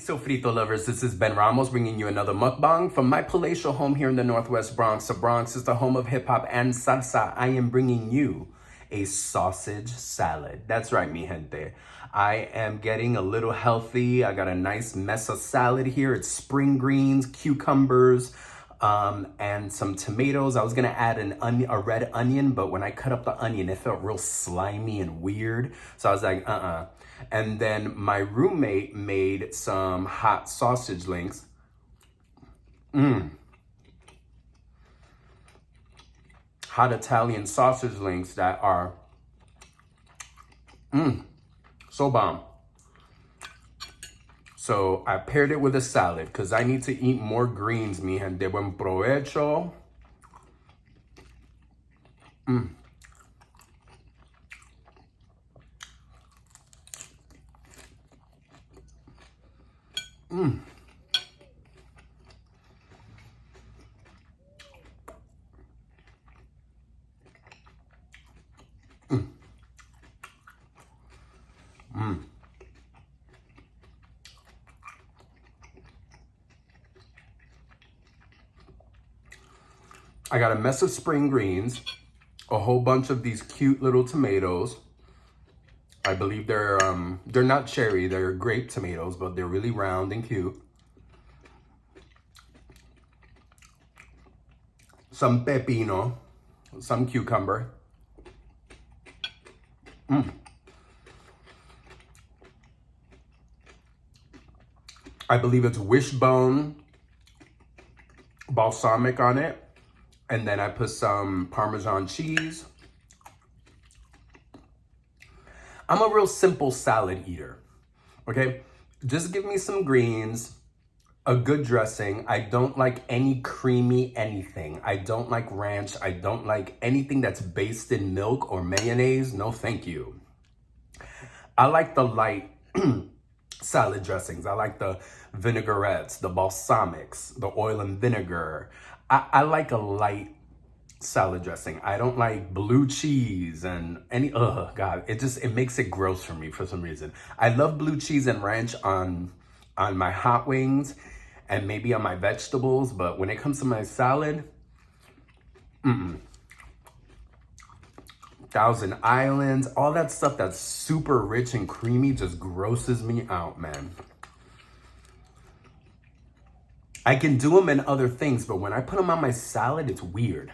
Sofrito Lovers, this is Ben Ramos bringing you another mukbang from my palatial home here in the Northwest Bronx. The Bronx is the home of hip-hop and salsa. I am bringing you a sausage salad. That's right, mi gente. I am getting a little healthy. I got a nice mess of salad here. It's spring greens, cucumbers, and some tomatoes. I was gonna add a red onion, but when I cut up the onion, it felt real slimy and weird. So I was like, And then my roommate made some hot sausage links. Hot Italian sausage links that are so bomb. So I paired it with a salad because I need to eat more greens, mi gente. Buen provecho. I got a mess of spring greens, a whole bunch of these cute little tomatoes. I believe they're not cherry, they're grape tomatoes, but they're really round and cute. Some pepino, some cucumber. I believe it's wishbone balsamic on it. And then I put some Parmesan cheese. I'm a real simple salad eater, okay? Just give me some greens, a good dressing. I don't like any creamy anything. I don't like ranch. I don't like anything that's based in milk or mayonnaise. No, thank you. I like the light salad dressings. I like the vinaigrettes, the balsamics, the oil and vinegar. I like a light salad dressing. I don't like blue cheese and any, God, it makes it gross for me for some reason. I love blue cheese and ranch on my hot wings and maybe on my vegetables, but when it comes to my salad, Thousand Islands, all that stuff that's super rich and creamy just grosses me out, man. I can do them in other things, but when I put them on my salad, it's weird.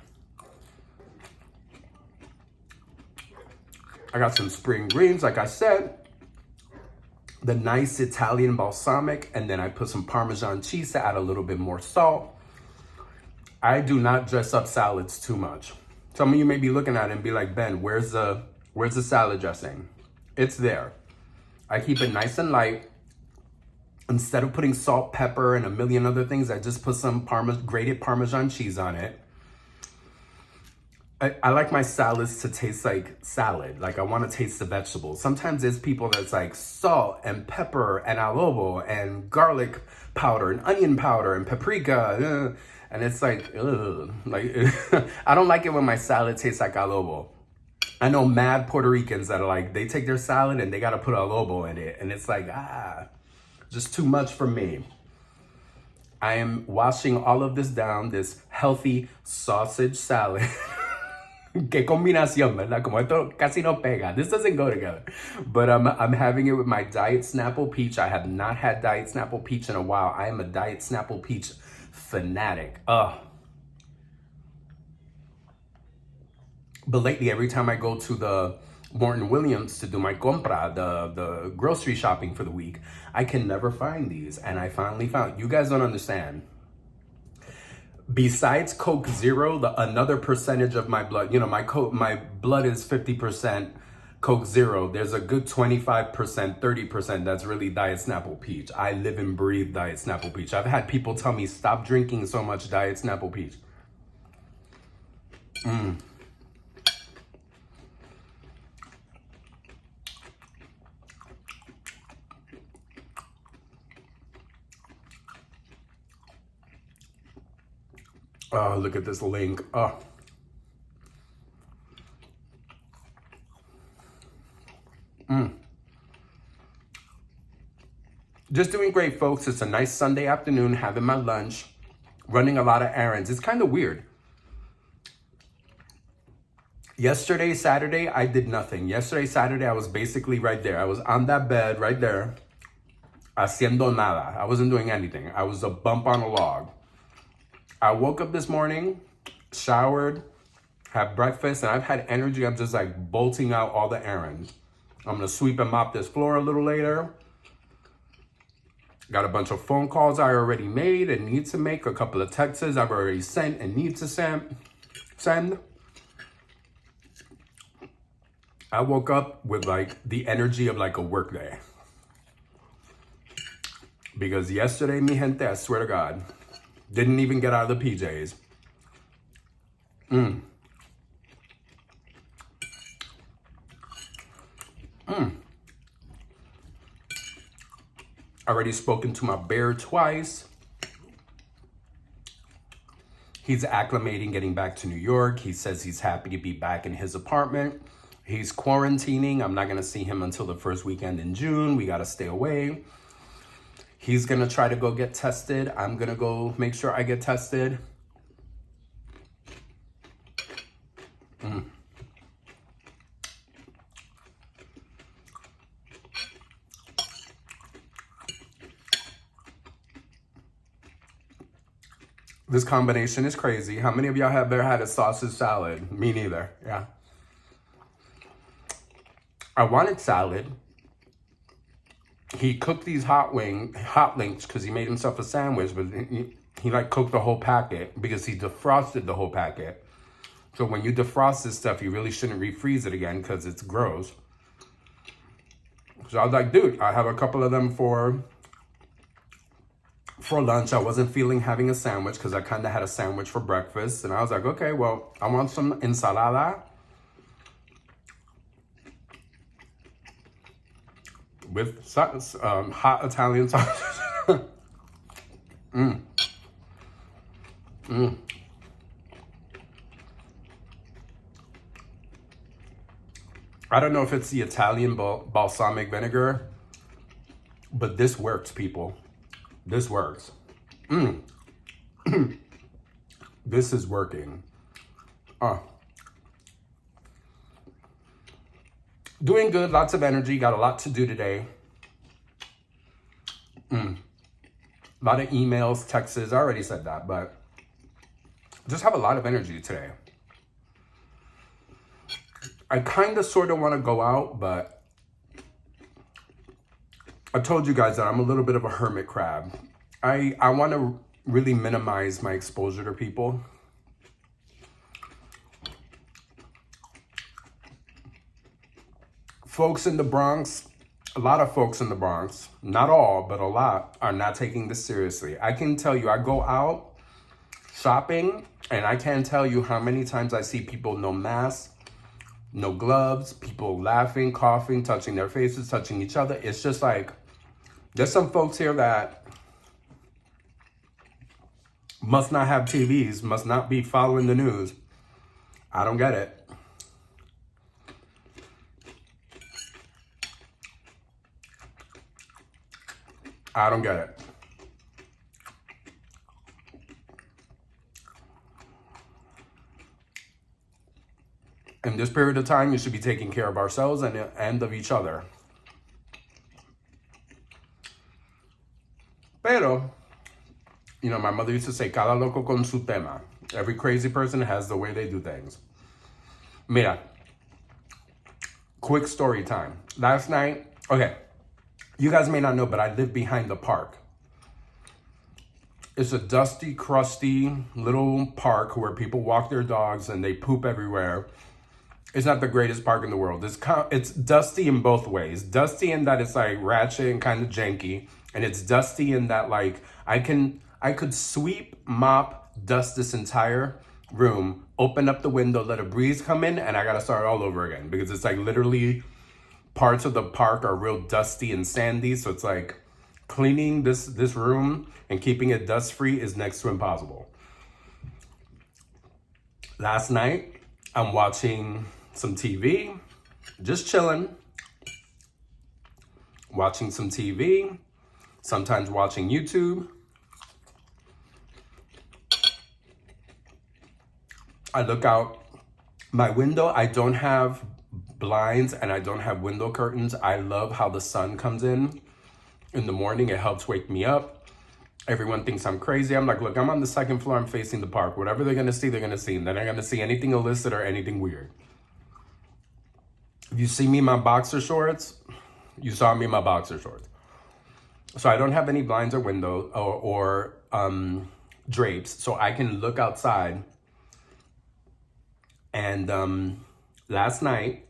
I got some spring greens, like I said, the nice Italian balsamic, and then I put some Parmesan cheese to add a little bit more salt. I do not dress up salads too much. Some of you may be looking at it and be like, Ben, where's the salad dressing? It's there. I keep it nice and light. Instead of putting salt, pepper, and a million other things, I just put some grated Parmesan cheese on it. I like my salads to taste like salad. Like I want to taste the vegetables. Sometimes there's people that's like salt and pepper and adobo and garlic powder and onion powder and paprika. And it's like, ugh. Like I don't like it when my salad tastes like adobo. I know mad Puerto Ricans that are like, they take their salad and they got to put adobo in it. And it's like, just too much for me. I am washing all of this down, this healthy sausage salad. Qué combinación, ¿verdad? Como esto casi no pega. This doesn't go together. But I'm having it with my Diet Snapple Peach. I have not had Diet Snapple Peach in a while. I am a Diet Snapple Peach fanatic. But lately, every time I go to the Morton Williams to do my compra, the grocery shopping for the week, I can never find these. And I finally found, you guys don't understand. Besides Coke Zero, another percentage of my blood, my blood is 50% Coke Zero. There's a good 25%, 30% that's really Diet Snapple Peach. I live and breathe Diet Snapple Peach. I've had people tell me, stop drinking so much Diet Snapple Peach. Oh, look at this link. Oh. Just doing great, folks. It's a nice Sunday afternoon, having my lunch, running a lot of errands. It's kind of weird. Yesterday, Saturday, I did nothing. Yesterday, Saturday, I was basically right there. I was on that bed right there, haciendo nada. I wasn't doing anything. I was a bump on a log. I woke up this morning, showered, had breakfast, and I've had energy. I'm just like bolting out all the errands. I'm going to sweep and mop this floor a little later. Got a bunch of phone calls I already made and need to make. A couple of texts I've already sent and need to send. I woke up with like the energy of like a work day. Because yesterday, mi gente, I swear to God, didn't even get out of the PJs. Already spoken to my bear twice. He's acclimating, getting back to New York. He says he's happy to be back in his apartment. He's quarantining. I'm not going to see him until the first weekend in June. We got to stay away. He's going to try to go get tested. I'm going to go make sure I get tested. This combination is crazy. How many of y'all have ever had a sausage salad? Me neither. Yeah. I wanted salad. He cooked these hot links because he made himself a sandwich, but he like cooked the whole packet because he defrosted the whole packet. So when you defrost this stuff, you really shouldn't refreeze it again because it's gross. So I was like, dude, I have a couple of them for lunch. I wasn't feeling having a sandwich because I kind of had a sandwich for breakfast. And I was like, okay, well, I want some ensalada with hot Italian sausage. I don't know if it's the Italian balsamic vinegar, but this works, people. This works. This is working. Doing good, lots of energy, got a lot to do today. A lot of emails, texts, I already said that, but just have a lot of energy today. I kind of sort of want to go out, but I told you guys that I'm a little bit of a hermit crab. I want to really minimize my exposure to people. Folks in the Bronx, a lot of folks in the Bronx, not all, but a lot, are not taking this seriously. I can tell you, I go out shopping, and I can't tell you how many times I see people no masks, no gloves, people laughing, coughing, touching their faces, touching each other. It's just like, there's some folks here that must not have TVs, must not be following the news. I don't get it. I don't get it. In this period of time, we should be taking care of ourselves and of each other. Pero, you know, my mother used to say, cada loco con su tema. Every crazy person has the way they do things. Mira, quick story time. Last night, okay, you guys may not know, but I live behind the park. It's a dusty, crusty little park where people walk their dogs and they poop everywhere. It's not the greatest park in the world. It's dusty in both ways. Dusty in that it's like ratchet and kind of janky. And it's dusty in that like I could sweep, mop, dust this entire room, open up the window, let a breeze come in, and I gotta start all over again. Because it's like literally parts of the park are real dusty and sandy. So it's like cleaning this room and keeping it dust free is next to impossible. Last night, I'm watching some TV, just chilling, watching some TV. sometimes watching YouTube. I look out my window. I don't have blinds and I don't have window curtains. I love how the sun comes in the morning. It helps wake me up. Everyone thinks I'm crazy. I'm like, look, I'm on the second floor. I'm facing the park. Whatever they're going to see, they're going to see. And they're not going to see anything illicit or anything weird. If you see me in my boxer shorts, you saw me in my boxer shorts. So I don't have any blinds or window or drapes. So I can look outside. And last night,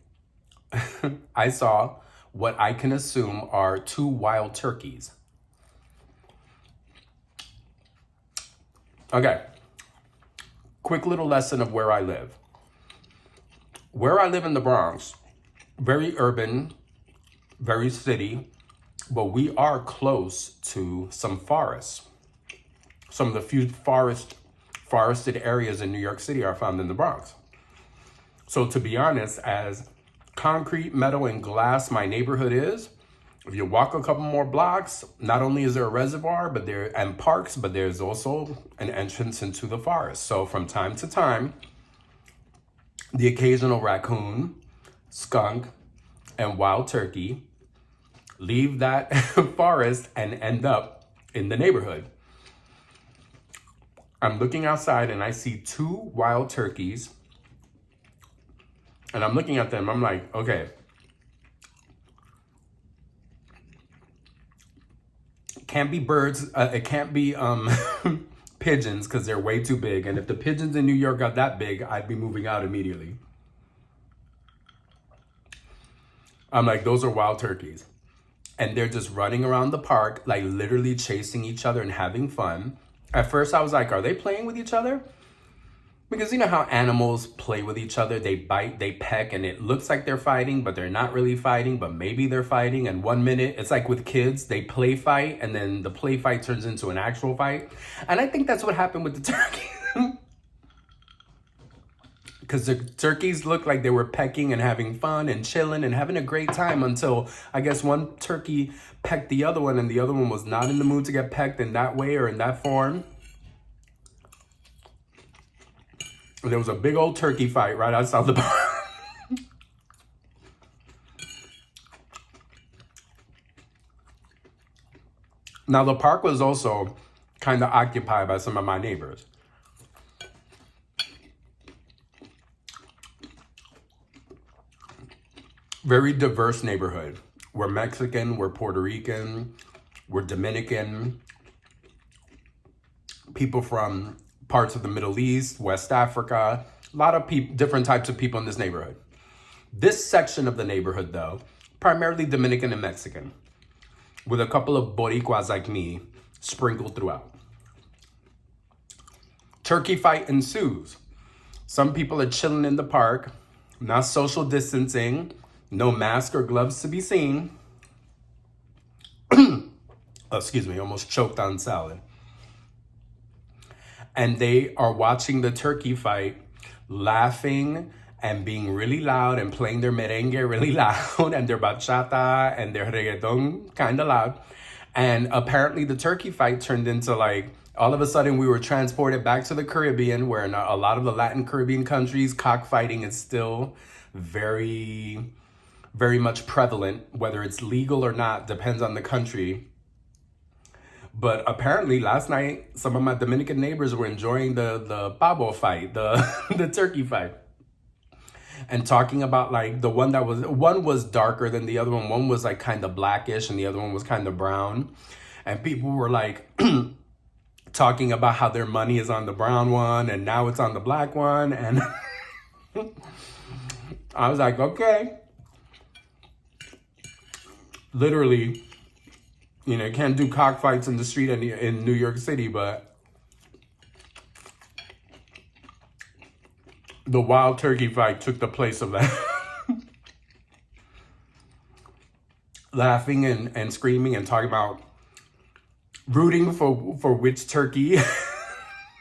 I saw what I can assume are 2 wild turkeys. Okay, quick little lesson of where I live. Where I live in the Bronx, very urban, very city, but we are close to some forests. Some of the few forested areas in New York City are found in the Bronx. So to be honest, as concrete, metal, and glass my neighborhood is, if you walk a couple more blocks, not only is there a reservoir and parks, but there's also an entrance into the forest. So from time to time, the occasional raccoon, skunk, and wild turkey leave that forest and end up in the neighborhood. I'm looking outside and I see 2 wild turkeys. And I'm looking at them, I'm like, okay. It can't be birds, it can't be pigeons because they're way too big. And if the pigeons in New York got that big, I'd be moving out immediately. I'm like, those are wild turkeys. And they're just running around the park, like literally chasing each other and having fun. At first I was like, are they playing with each other? Because you know how animals play with each other, they bite, they peck, and it looks like they're fighting, but they're not really fighting, but maybe they're fighting. And 1 minute, it's like with kids, they play fight, and then the play fight turns into an actual fight. And I think that's what happened with the turkey. Because the turkeys looked like they were pecking and having fun and chilling and having a great time until, I guess, one turkey pecked the other one, and the other one was not in the mood to get pecked in that way or in that form. There was a big old turkey fight right outside the bar. Now, the park was also kind of occupied by some of my neighbors. Very diverse neighborhood. We're Mexican, we're Puerto Rican, we're Dominican, people from parts of the Middle East, West Africa, a lot of different types of people in this neighborhood. This section of the neighborhood, though, primarily Dominican and Mexican, with a couple of Boricuas like me sprinkled throughout. Turkey fight ensues. Some people are chilling in the park, not social distancing, no mask or gloves to be seen. Excuse me, almost choked on salad. And they are watching the turkey fight, laughing and being really loud and playing their merengue really loud and their bachata and their reggaeton kind of loud. And apparently the turkey fight turned into like, all of a sudden we were transported back to the Caribbean, where in a lot of the Latin Caribbean countries, cockfighting is still very, very much prevalent. Whether it's legal or not depends on the country. But apparently last night, some of my Dominican neighbors were enjoying the pavo fight, the turkey fight. And talking about like one was darker than the other one. One was like kind of blackish and the other one was kind of brown. And people were like talking about how their money is on the brown one and now it's on the black one. And I was like, okay. Literally, you know, you can't do cockfights in the street in New York City, but the wild turkey fight took the place of that. Laughing and screaming and talking about rooting for which turkey.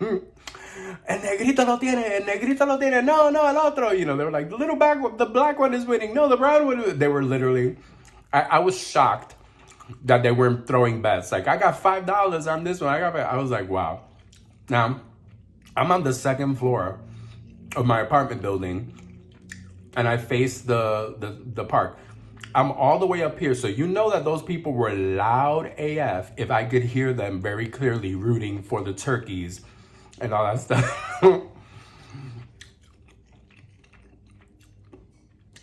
El negrito lo tiene, no, el otro. You know, they were like, the black one is winning. No, the brown one. They were literally, I was shocked that they weren't throwing bets. Like, I got $5 on this one. I was like, wow. Now, I'm on the second floor of my apartment building, and I face the park. I'm all the way up here, so you know that those people were loud AF if I could hear them very clearly rooting for the turkeys and all that stuff.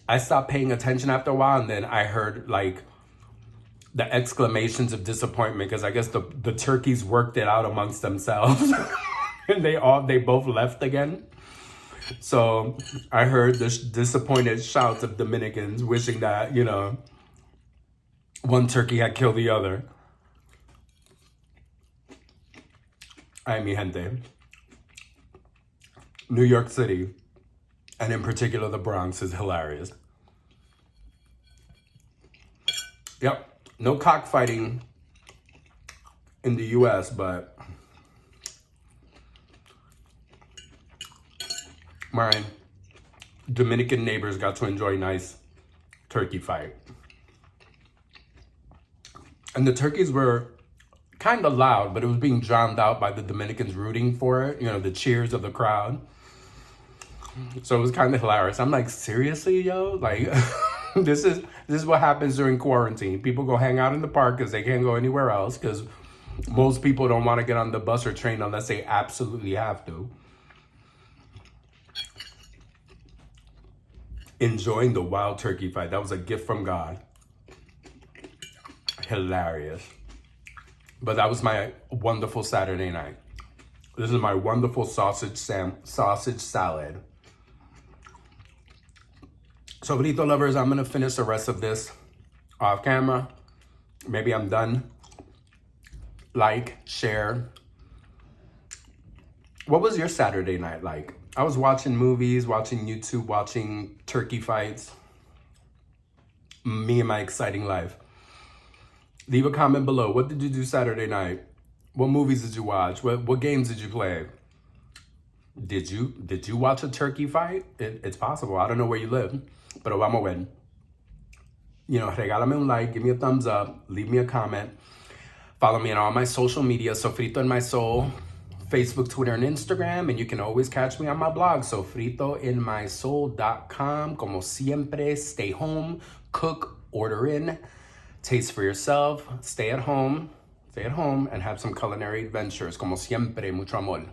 I stopped paying attention after a while, and then I heard like the exclamations of disappointment because I guess the turkeys worked it out amongst themselves and they both left again. So I heard the disappointed shouts of Dominicans wishing that, you know, one turkey had killed the other. Ay, mi gente. New York City, and in particular the Bronx, is hilarious. Yep, no cockfighting in the US, but my Dominican neighbors got to enjoy a nice turkey fight. And the turkeys were kind of loud, but it was being drowned out by the Dominicans rooting for it, you know, the cheers of the crowd. So it was kind of hilarious. I'm like, seriously, yo? Like, this is what happens during quarantine. People go hang out in the park because they can't go anywhere else because most people don't want to get on the bus or train unless they absolutely have to. Enjoying the wild turkey fight. That was a gift from God. Hilarious. But that was my wonderful Saturday night. This is my wonderful sausage salad. Sofrito lovers, I'm going to finish the rest of this off camera. Maybe I'm done. Like, share. What was your Saturday night like? I was watching movies, watching YouTube, watching turkey fights. Me and my exciting life. Leave a comment below. What did you do Saturday night? What movies did you watch? What games did you play? Did you watch a turkey fight? It's possible. I don't know where you live, pero vamos a ver. You know, regálame un like, give me a thumbs up, leave me a comment. Follow me on all my social media, Sofrito in My Soul, Facebook, Twitter, and Instagram. And you can always catch me on my blog, sofritoinmysoul.com. Como siempre, stay home, cook, order in, taste for yourself, stay at home, and have some culinary adventures. Como siempre, mucho amor.